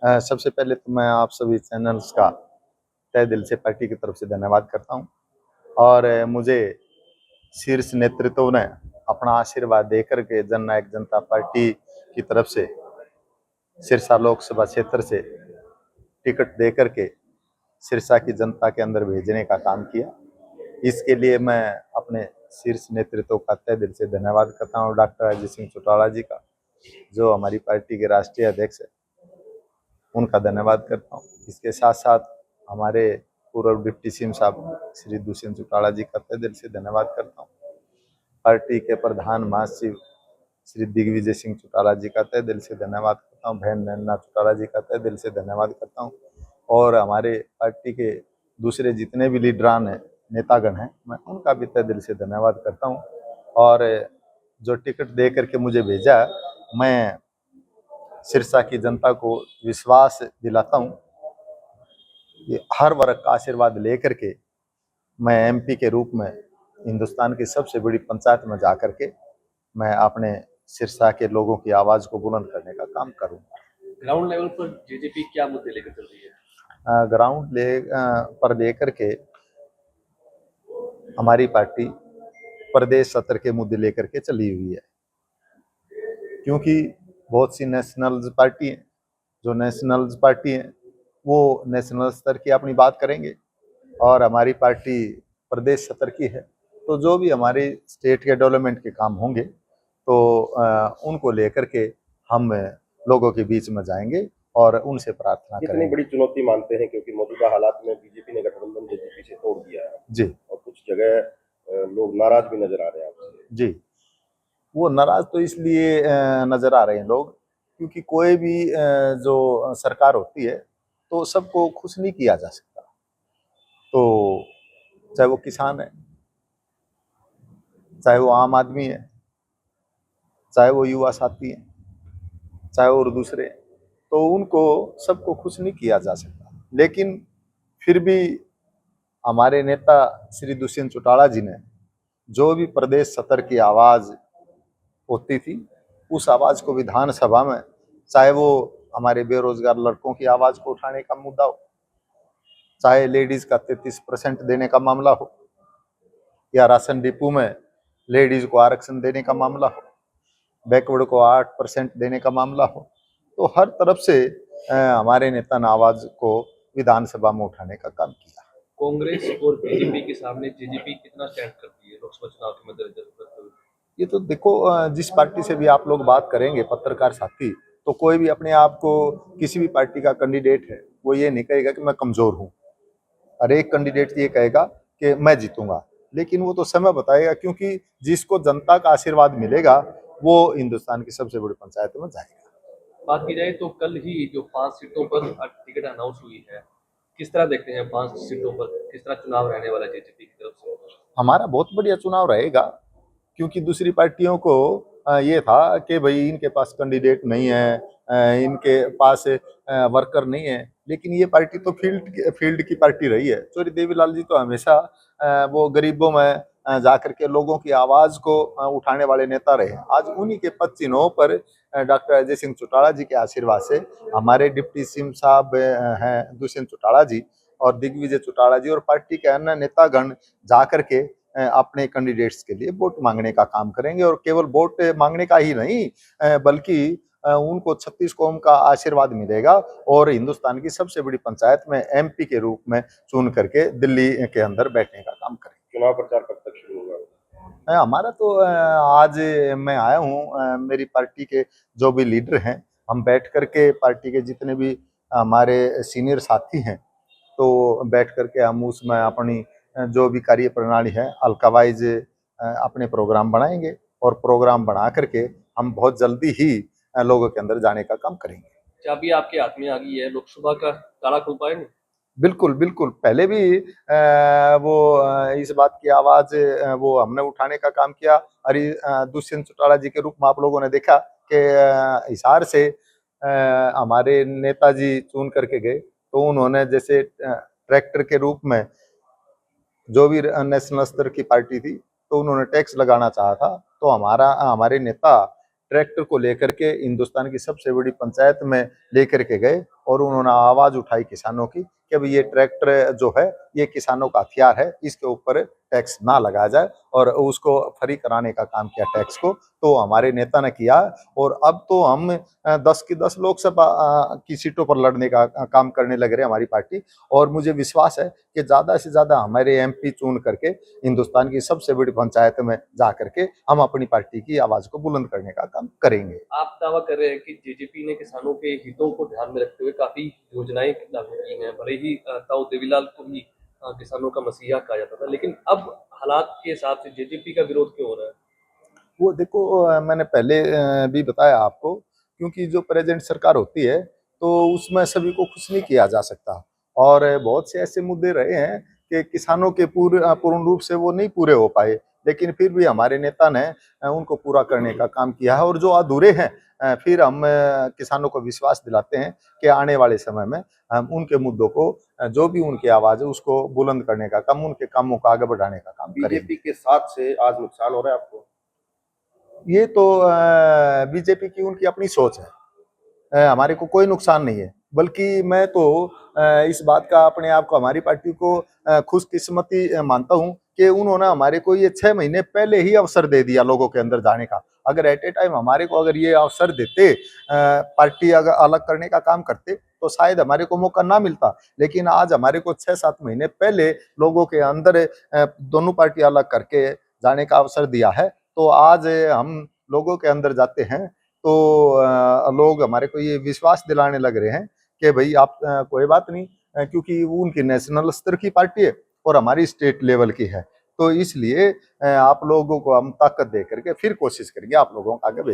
सबसे पहले तो मैं आप सभी चैनल्स का तहे दिल से पार्टी की तरफ से धन्यवाद करता हूं और मुझे शीर्ष नेतृत्व ने अपना आशीर्वाद देकर के जननायक जनता पार्टी की तरफ से सिरसा लोकसभा क्षेत्र से टिकट देकर के सिरसा की जनता के अंदर भेजने का काम किया। इसके लिए मैं अपने शीर्ष नेतृत्व का तहे दिल से धन्यवाद करता हूँ। डॉक्टर अजय सिंह चौटाला जी का, जो हमारी पार्टी के राष्ट्रीय अध्यक्ष है, उनका धन्यवाद करता हूँ। इसके साथ साथ हमारे पूर्व डिप्टी सीएम साहब श्री दुष्यंत चौटाला जी का तहे दिल से धन्यवाद करता हूँ। पार्टी के प्रधान महासचिव श्री दिग्विजय सिंह चौटाला जी का तहे दिल से धन्यवाद करता हूँ। बहन नैना चौटाला जी का तहे दिल से धन्यवाद करता हूँ। और हमारे पार्टी के दूसरे जितने भी लीडरान हैं, नेतागण हैं, मैं उनका भी तहे दिल से धन्यवाद करता हूँ। और जो टिकट दे करके मुझे भेजा, मैं सिरसा की जनता को विश्वास दिलाता हूँ कि हर वर्ग का आशीर्वाद लेकर के मैं एमपी के रूप में हिंदुस्तान की सबसे बड़ी पंचायत में जाकर के मैं अपने सिरसा के लोगों की आवाज को बुलंद करने का काम करूंगा। ग्राउंड लेवल पर जेजेपी क्या मुद्दे लेकर चल रही है? ग्राउंड पर लेकर के हमारी पार्टी प्रदेश सत्र के मुद्दे लेकर के चली हुई है, क्योंकि बहुत सी नेशनल पार्टी हैं, जो नेशनल पार्टी हैं वो नेशनल स्तर की अपनी बात करेंगे और हमारी पार्टी प्रदेश सत्र की है। तो जो भी हमारे स्टेट के डेवलपमेंट के काम होंगे तो उनको लेकर के हम लोगों के बीच में जाएंगे और उनसे प्रार्थना करेंगे। कितनी बड़ी चुनौती मानते हैं, क्योंकि मौजूदा हालात में बीजेपी ने गठबंधन जेजेपी से तोड़ दिया है जी, और कुछ जगह लोग नाराज भी नजर आ रहे हैं आपसे। जी, वो नाराज तो इसलिए नजर आ रहे हैं लोग, क्योंकि कोई भी जो सरकार होती है तो सबको खुश नहीं किया जा सकता। तो चाहे वो किसान है, चाहे वो आम आदमी है, चाहे वो युवा साथी है, चाहे और दूसरे, तो उनको सबको खुश नहीं किया जा सकता। लेकिन फिर भी हमारे नेता श्री दुष्यंत चौटाला जी ने जो भी प्रदेश सत्र की आवाज होती थी, उस आवाज को विधानसभा में, चाहे वो हमारे बेरोजगार लड़कों की आवाज को उठाने का मुद्दा हो, चाहे लेडीज का 33% देने का मामला हो, या राशन डिपो में लेडीज को आरक्षण देने का मामला हो, बैकवर्ड को 8% देने का मामला हो, तो हर तरफ से हमारे नेता ने आवाज को विधानसभा में उठाने का काम किया। कांग्रेस और बीजेपी के सामने जेजेपी कितना स्टैंड करती है लोकसभा चुनाव के मद्देनजर रखते हुए? ये तो देखो, जिस पार्टी से भी आप लोग बात करेंगे पत्रकार साथी, तो कोई भी अपने आप को किसी भी पार्टी का कैंडिडेट है, वो ये नहीं कहेगा कि मैं कमजोर हूँ। हर एक कैंडिडेट ये कहेगा कि मैं जीतूंगा, लेकिन वो तो समय बताएगा, क्योंकि जिसको जनता का आशीर्वाद मिलेगा वो हिंदुस्तान की सबसे बड़ी पंचायत में जाएगा। बात की जाए तो कल ही जो 5 सीटों पर टिकट अनाउंस हुई है, किस तरह देखते हैं 5 सीटों पर किस तरह चुनाव रहने वाला जेजेपी की तरफ से? हमारा बहुत बढ़िया चुनाव रहेगा, क्योंकि दूसरी पार्टियों को ये था कि भाई इनके पास कैंडिडेट नहीं है, इनके पास वर्कर नहीं है, लेकिन ये पार्टी तो फील्ड की पार्टी रही है। चौधरी देवीलाल जी तो हमेशा वो गरीबों में जाकर के लोगों की आवाज को उठाने वाले नेता रहे। आज उन्हीं के पद चिन्हों पर डॉक्टर अजय सिंह चौटाला जी के आशीर्वाद से हमारे डिप्टी सीएम साहब हैं दुष्यंत चौटाला जी और दिग्विजय चौटाला जी और पार्टी के अन्य नेतागण जाकर के अपने कैंडिडेट्स के लिए वोट मांगने का काम करेंगे। और केवल वोट मांगने का ही नहीं, बल्कि उनको 36 कौम का आशीर्वाद मिलेगा और हिंदुस्तान की सबसे बड़ी पंचायत में एमपी के रूप में चुन करके दिल्ली के अंदर बैठने का काम करेंगे। चुनाव प्रचार कब तक शुरू होगा? हमारा तो आज मैं आया हूँ, मेरी पार्टी के जो भी लीडर हैं, हम बैठ करके पार्टी के जितने भी हमारे सीनियर साथी हैं, तो बैठ करके हम उसमें अपनी जो भी कार्य प्रणाली है हल्का-वाइज अपने प्रोग्राम बनाएंगे और प्रोग्राम बना करके हम बहुत जल्दी ही लोगों के अंदर जाने का काम करेंगे। चाबी आपके हाथ में आ गई है, लोकसभा का ताला खुल पाएंगे? बिल्कुल, बिल्कुल। पहले भी इस बात की आवाज़ वो हमने उठाने का काम किया। दुष्यंत चौटाला जी के रूप में आप लोगों ने देखा कि हिसार से हमारे नेताजी चुन करके गए, तो उन्होंने जैसे ट्रैक्टर के रूप में जो भी नेशनल स्तर की पार्टी थी, तो उन्होंने टैक्स लगाना चाहा था, तो हमारे नेता ट्रैक्टर को लेकर के हिंदुस्तान की सबसे बड़ी पंचायत में लेकर के गए और उन्होंने आवाज उठाई किसानों की कि भाई ये ट्रैक्टर जो है ये किसानों का हथियार है, इसके ऊपर टैक्स ना लगाया जाए, और उसको फ्री कराने का काम किया टैक्स को। तो हमारे नेता ने किया, और अब तो हम 10 की 10 लोकसभा की सीटों पर लड़ने का काम करने लग रहे हैं हमारी पार्टी। और मुझे विश्वास है कि ज़्यादा से ज़्यादा हमारे एमपी चुन करके हिंदुस्तान की सबसे बड़ी पंचायत में जा करके हम अपनी पार्टी की आवाज़ को बुलंद करने का काम करेंगे। आप दावा कर रहे हैं कि जेजेपी ने किसानों के हितों को ध्यान में रखते हुए काफी योजनाएं लागू की हैं, भले ही ताऊ देवीलाल को भी किसानों का मसीहा कहा जाता था, लेकिन अब हालात के हिसाब से जेजेपी का विरोध क्यों हो रहा है? वो देखो, मैंने पहले भी बताया आपको, क्योंकि जो प्रेजेंट सरकार होती है तो उसमें सभी को खुश नहीं किया जा सकता, और बहुत से ऐसे मुद्दे रहे हैं कि किसानों के पूर्ण रूप से वो नहीं पूरे हो पाए, लेकिन फिर भी हमारे नेता ने उनको पूरा करने का काम किया है। और जो अधूरे हैं, फिर हम किसानों को विश्वास दिलाते हैं कि आने वाले समय में हम उनके मुद्दों को, जो भी उनकी आवाज़ है उसको बुलंद करने का काम, उनके कामों को आगे बढ़ाने का काम करेंगे। बीजेपी के साथ से आज नुकसान हो रहा है आपको? ये तो बीजेपी की उनकी अपनी सोच है, हमारे को कोई नुकसान नहीं है, बल्कि मैं तो इस बात का अपने आप को, हमारी पार्टी को खुशकिस्मती मानता हूँ कि उन्होंने हमारे को ये 6 महीने पहले ही अवसर दे दिया लोगों के अंदर जाने का। अगर एट ए टाइम हमारे को अगर ये अवसर देते, पार्टी अगर अलग करने का काम करते, तो शायद हमारे को मौका ना मिलता। लेकिन आज हमारे को 6-7 महीने पहले लोगों के अंदर दोनों पार्टी अलग करके जाने का अवसर दिया है। तो आज हम लोगों के अंदर जाते हैं तो लोग हमारे को ये विश्वास दिलाने लग रहे हैं कि भाई आप कोई बात नहीं, क्योंकि वो उनकी नेशनल स्तर की पार्टी है और हमारी स्टेट लेवल की है। तो इसलिए आप लोगों को हम ताकत दे करके फिर कोशिश करेंगे आप लोगों को आगे भेजने की।